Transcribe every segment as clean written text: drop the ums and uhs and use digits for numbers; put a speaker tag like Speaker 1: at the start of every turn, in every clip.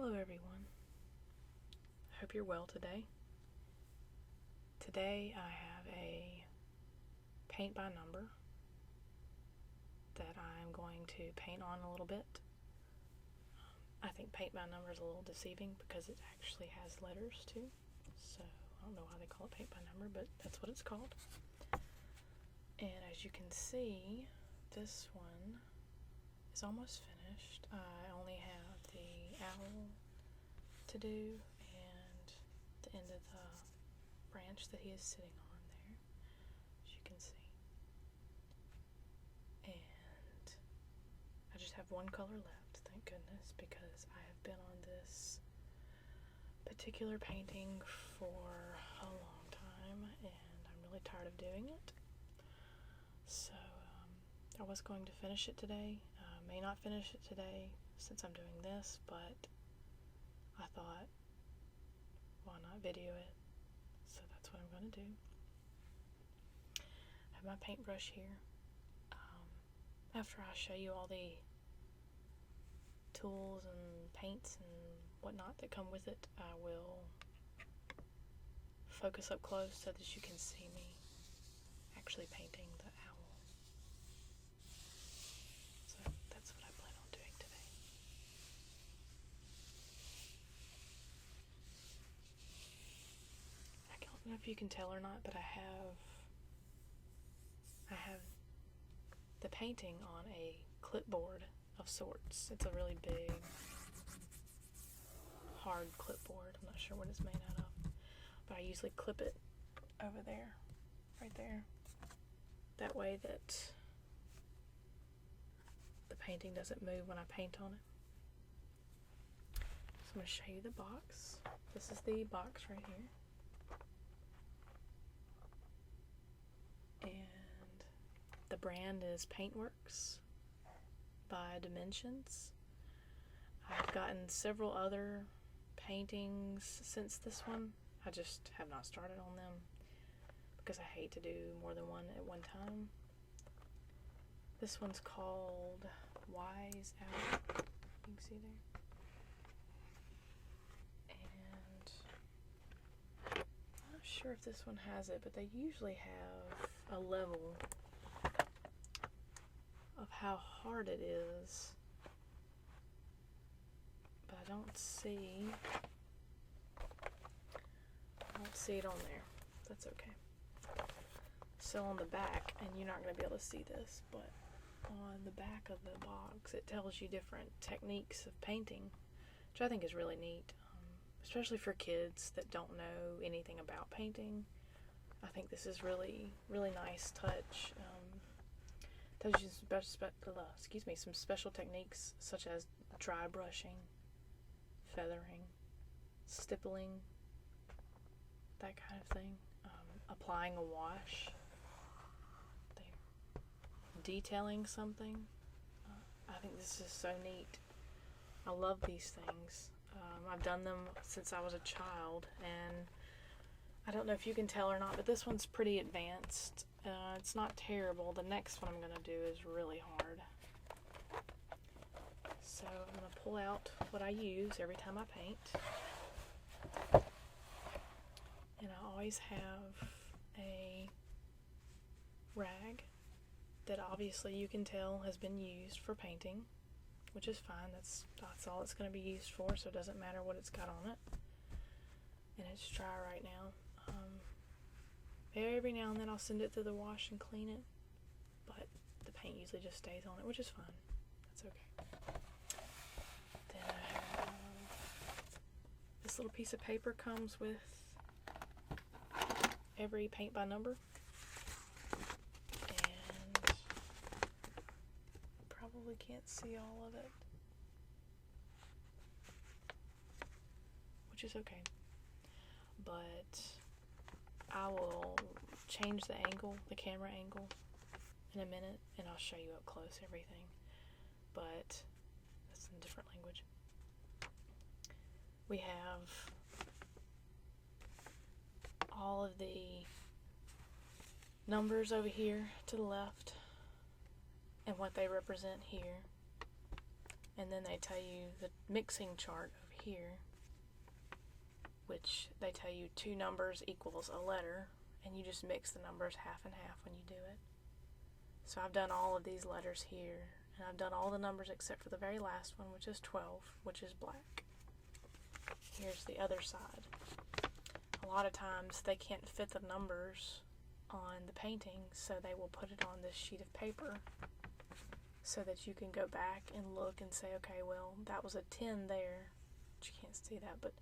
Speaker 1: Hello everyone. I hope you're well today. Today I have a paint by number that I'm going to paint on a little bit. I think paint by number is a little deceiving because it actually has letters too. So I don't know why they call it paint by number, but that's what it's called. And as you can see, this one is almost finished. I only have the owl to do and the end of the branch that he is sitting on there, as you can see. And I just have one color left, thank goodness, because I have been on this particular painting for a long time and I'm really tired of doing it. So I was going to finish it today. May not finish it today since I'm doing this, but I thought, why not video it? So that's what I'm going to do. I have my paintbrush here. After I show you all the tools and paints and whatnot that come with it, I will focus up close so that you can see me actually painting the owl. So that's what I plan on doing today. I don't know if you can tell or not, but I have the painting on a clipboard of sorts. It's a really big, hard clipboard. I'm not sure what it's made out of, but I usually clip it over there, right there. That way that the painting doesn't move when I paint on it. So I'm going to show you the box. This is the box right here. And the brand is Paintworks by Dimensions. I've gotten several other paintings since this one. I just have not started on them because I hate to do more than one at one time. This one's called Wise Out. You can see there. And I'm not sure if this one has it, but they usually have a level of how hard it is, but I don't see it on there. That's okay. So on the back, and you're not going to be able to see this, but on the back of the box it tells you different techniques of painting, which I think is really neat, especially for kids that don't know anything about painting. I think this is really nice touch. Tells you some special techniques such as dry brushing, feathering, stippling, that kind of thing. Applying a wash, detailing something. I think this is so neat. I love these things. I've done them since I was a child, and I don't know if you can tell or not, but this one's pretty advanced. It's not terrible. The next one I'm going to do is really hard. So I'm going to pull out what I use every time I paint. And I always have a rag that obviously you can tell has been used for painting, which is fine. That's all it's going to be used for, so it doesn't matter what it's got on it. And it's dry right now. Every now and then I'll send it through the wash and clean it, but the paint usually just stays on it, which is fine. That's okay. Then I have this little piece of paper. Comes with every paint by number, and probably can't see all of it, which is okay, but I will change the angle, the camera angle, in a minute, and I'll show you up close everything, but that's in a different language. We have all of the numbers over here to the left and what they represent here, And then they tell you the mixing chart over here, which they tell you 2 numbers equals a letter, and you just mix the numbers half and half when you do it. So I've done all of these letters here, and I've done all the numbers except for the very last one, which is 12, which is black. Here's the other side. A lot of times they can't fit the numbers on the painting, so they will put it on this sheet of paper so that you can go back and look and say, okay, well, that was a 10 there, but you can't see that, but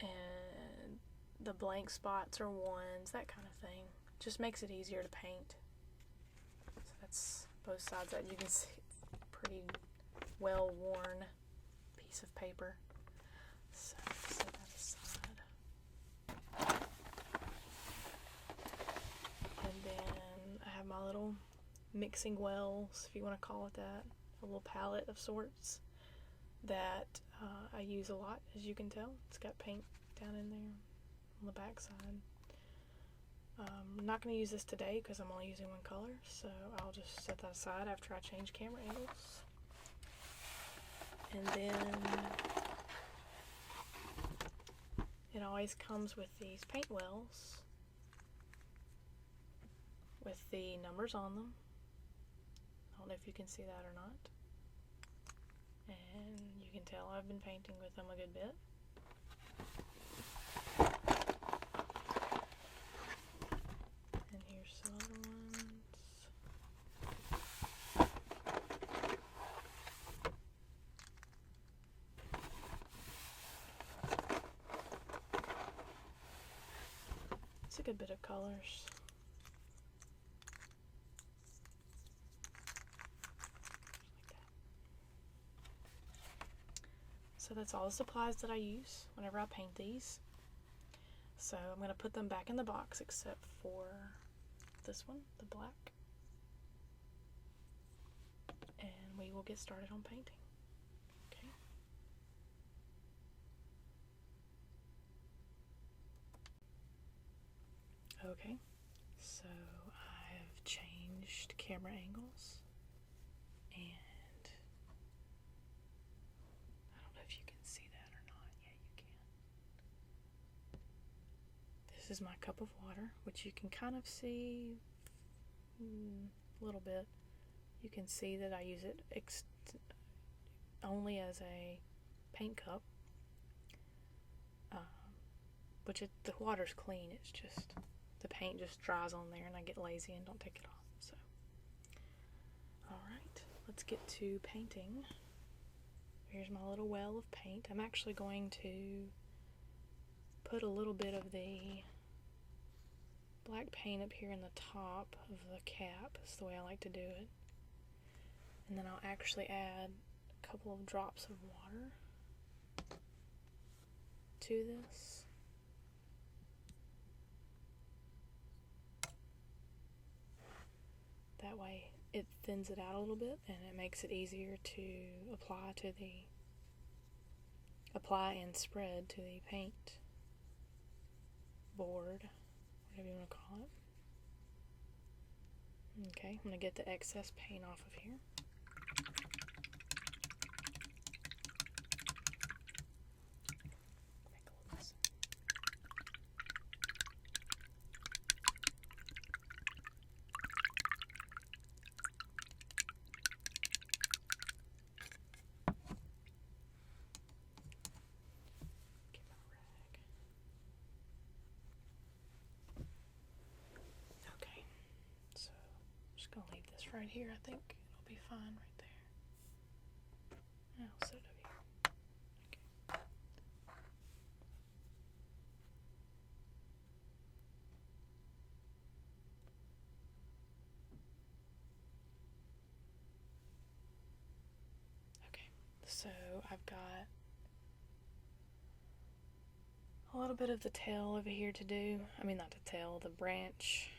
Speaker 1: and the blank spots are 1s, that kind of thing. Just makes it easier to paint. So that's both sides that you can see. It's a pretty well worn piece of paper. So set that aside. And then I have my little mixing wells, if you want to call it that, a little palette of sorts that I use a lot, as you can tell. It's got paint down in there on the back side. I'm not going to use this today because I'm only using one color, so I'll just set that aside after I change camera angles. And then it always comes with these paint wells with the numbers on them. I don't know if you can see that or not. And you can tell I've been painting with them a good bit. And here's some other ones. It's a good bit of colors. So that's all the supplies that I use whenever I paint these. So I'm going to put them back in the box except for this one, the black. And we will get started on painting. Okay, so I've changed camera angles, and I don't know if you can see that or not. Yeah, you can. This is my cup of water, which you can kind of see a little bit. You can see that I use it only as a paint cup, the water's clean. It's just the paint just dries on there and I get lazy and don't take it off. So, alright, let's get to painting. Here's my little well of paint. I'm actually going to put a little bit of the black paint up here in the top of the cap. That's the way I like to do it. And then I'll actually add a couple of drops of water to this. That way it thins it out a little bit and it makes it easier to apply and spread to the paint board, whatever you want to call it. Okay, I'm going to get the excess paint off of here. Gonna leave this right here. I think it'll be fine right there. I'll set it over here. Okay, so I've got a little bit of the tail over here to do. I mean, not the tail, the branch.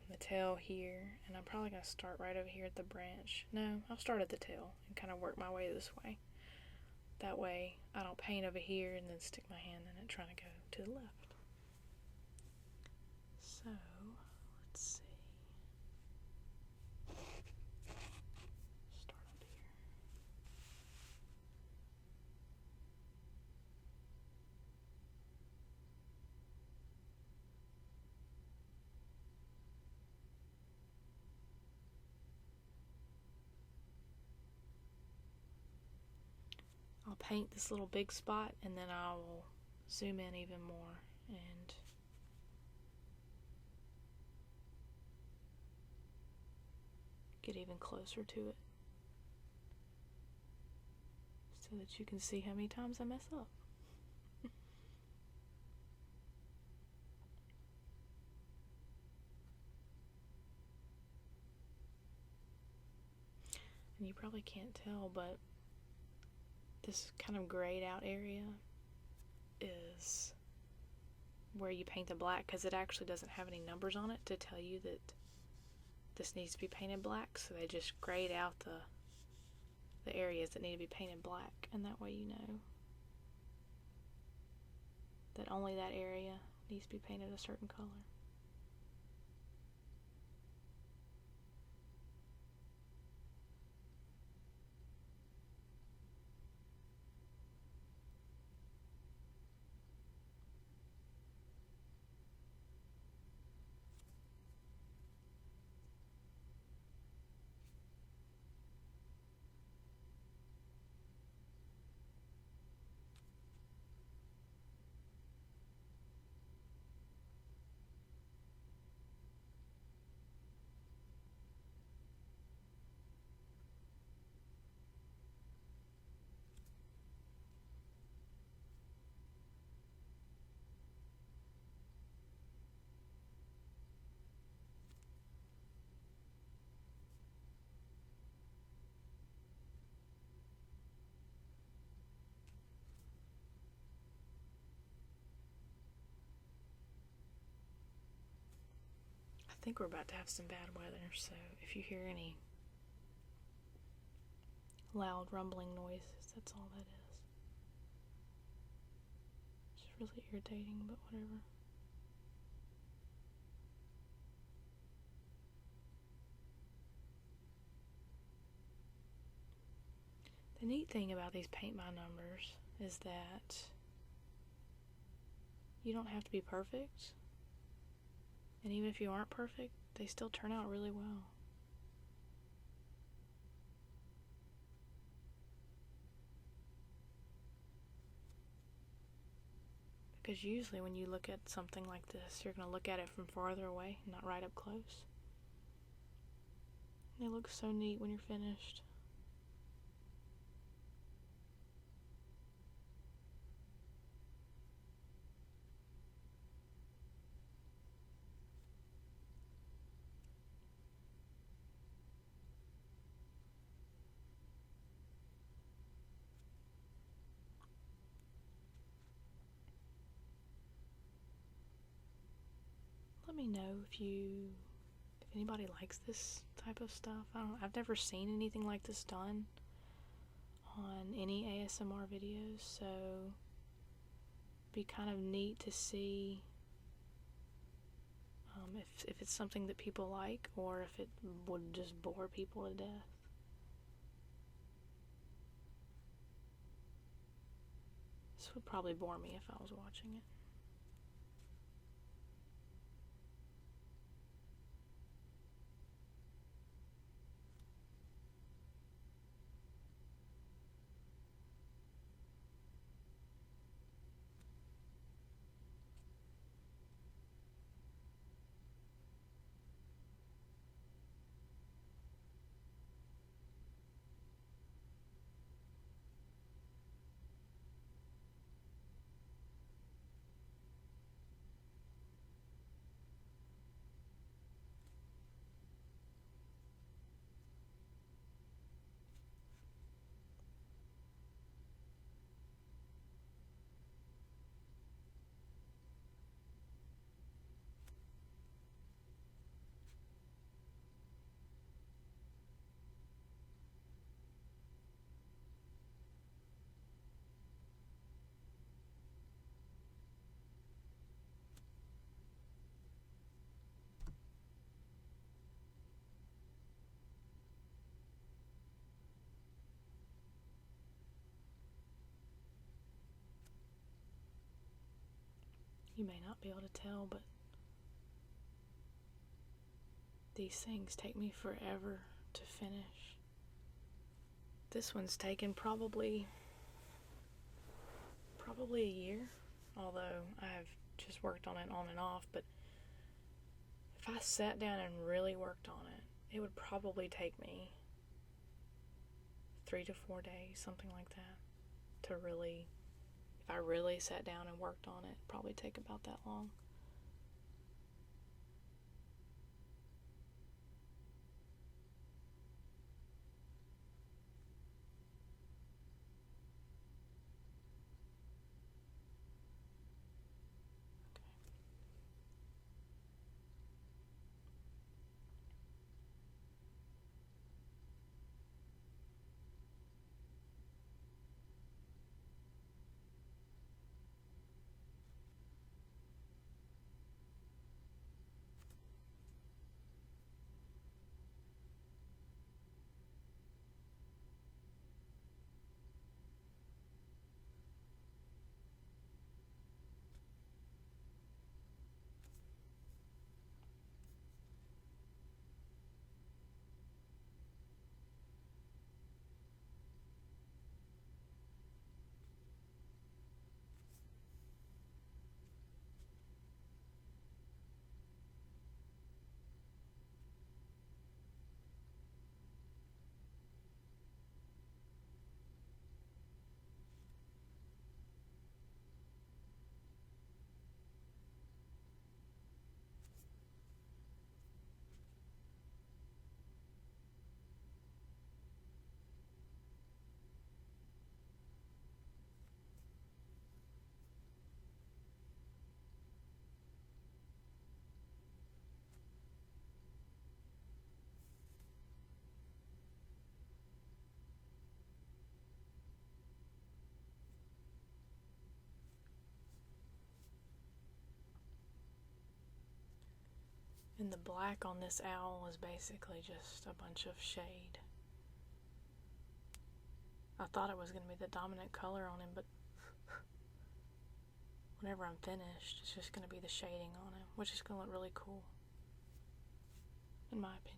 Speaker 1: The tail here, and I'm probably going to start right over here at the branch. No, I'll start at the tail and kind of work my way this way. That way I don't paint over here and then stick my hand in it trying to go to the left. So, let's see. Start up here. I'll paint this little big spot, and then I will zoom in even more and get even closer to it so that you can see how many times I mess up. And you probably can't tell, but this kind of grayed out area is where you paint the black, because it actually doesn't have any numbers on it to tell you that this needs to be painted black, so they just grayed out the areas that need to be painted black, and that way you know that only that area needs to be painted a certain color. I think we're about to have some bad weather, so if you hear any loud rumbling noises, that's all that is. It's really irritating, but whatever. The neat thing about these paint by numbers is that you don't have to be perfect, and even if you aren't perfect, they still turn out really well. Because usually when you look at something like this, you're going to look at it from farther away, not right up close. And they look so neat when you're finished. Let me know if anybody likes this type of stuff. I've never seen anything like this done on any ASMR videos, so it'd be kind of neat to see if it's something that people like, or if it would just bore people to death. This would probably bore me if I was watching it. You may not be able to tell, but these things take me forever to finish. This one's taken probably probably a year, although I've just worked on it on and off. But if I sat down and really worked on it, it would probably take me 3 to 4 days, something like that, to really, if I really sat down and worked on it, it'd probably take about that long. And the black on this owl is basically just a bunch of shade. I thought it was going to be the dominant color on him, but whenever I'm finished, it's just going to be the shading on him, which is going to look really cool, in my opinion.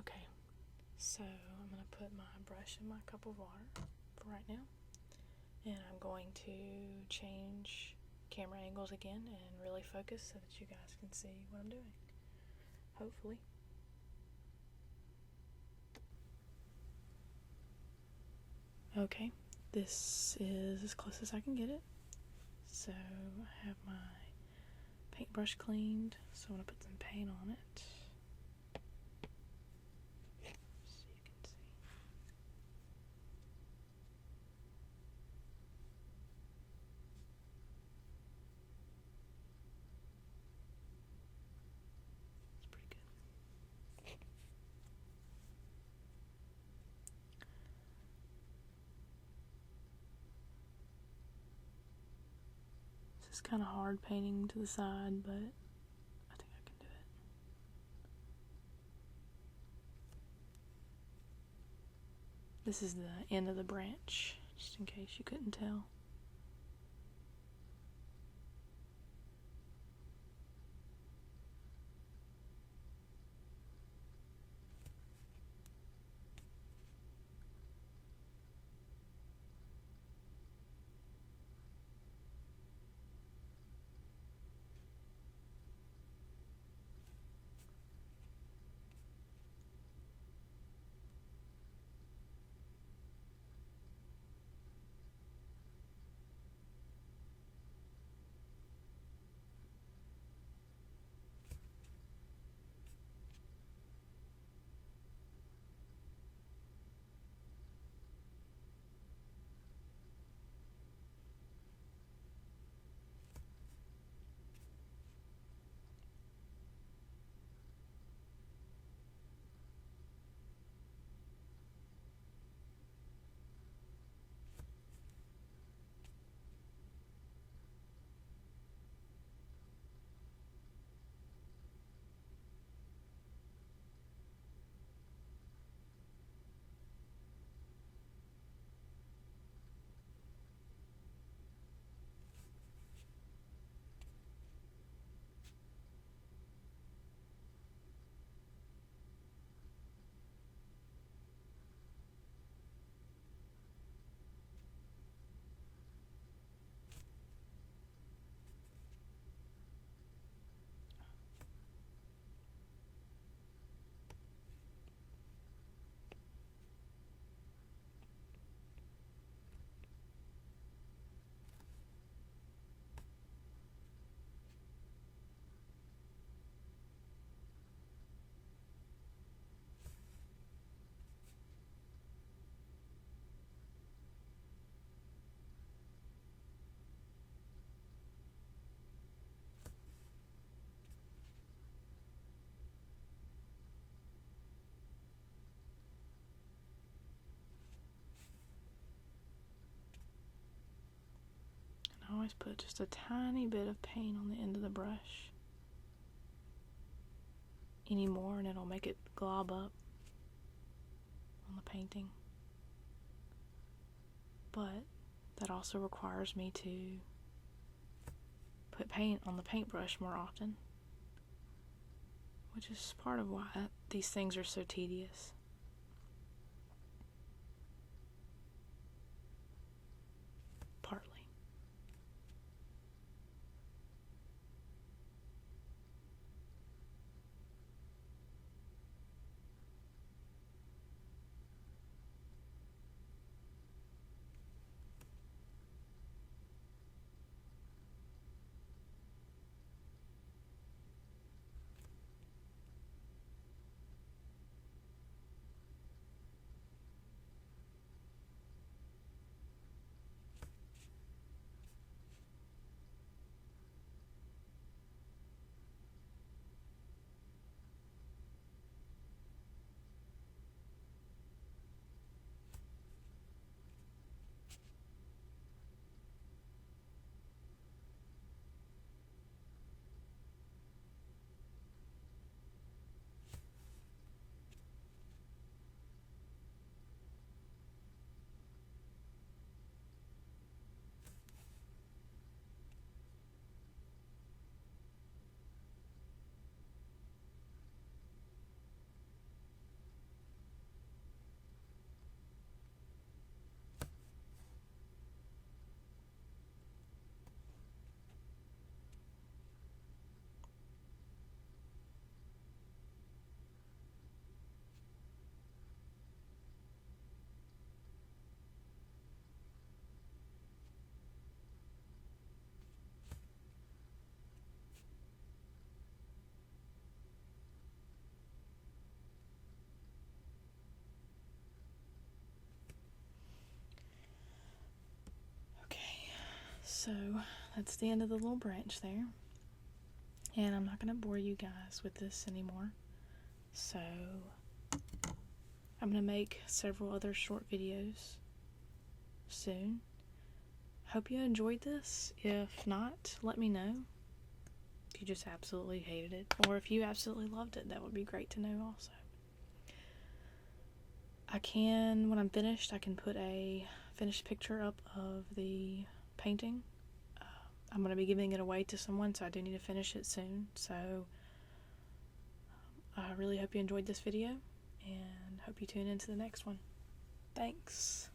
Speaker 1: Okay, so I'm going to put my brush in my cup of water for right now, and I'm going to change camera angles again and really focus so that you guys can see what I'm doing, hopefully. Okay, this is as close as I can get it. So I have my paintbrush cleaned, so I'm going to put some paint on it. So you can see. It's pretty good. This is kind of hard painting to the side, but I think I can do it. This is the end of the branch, just in case you couldn't tell. always put just a tiny bit of paint on the end of the brush. Any more and it'll make it glob up on the painting. But that also requires me to put paint on the paintbrush more often, which is part of why these things are so tedious. Partly. So that's the end of the little branch there, and I'm not going to bore you guys with this anymore, so I'm going to make several other short videos soon. Hope you enjoyed this. If not, let me know if you just absolutely hated it, or if you absolutely loved it. That would be great to know also. When I'm finished, I can put a finished picture up of the painting. I'm going to be giving it away to someone, so I do need to finish it soon. So I really hope you enjoyed this video, and hope you tune into the next one. Thanks.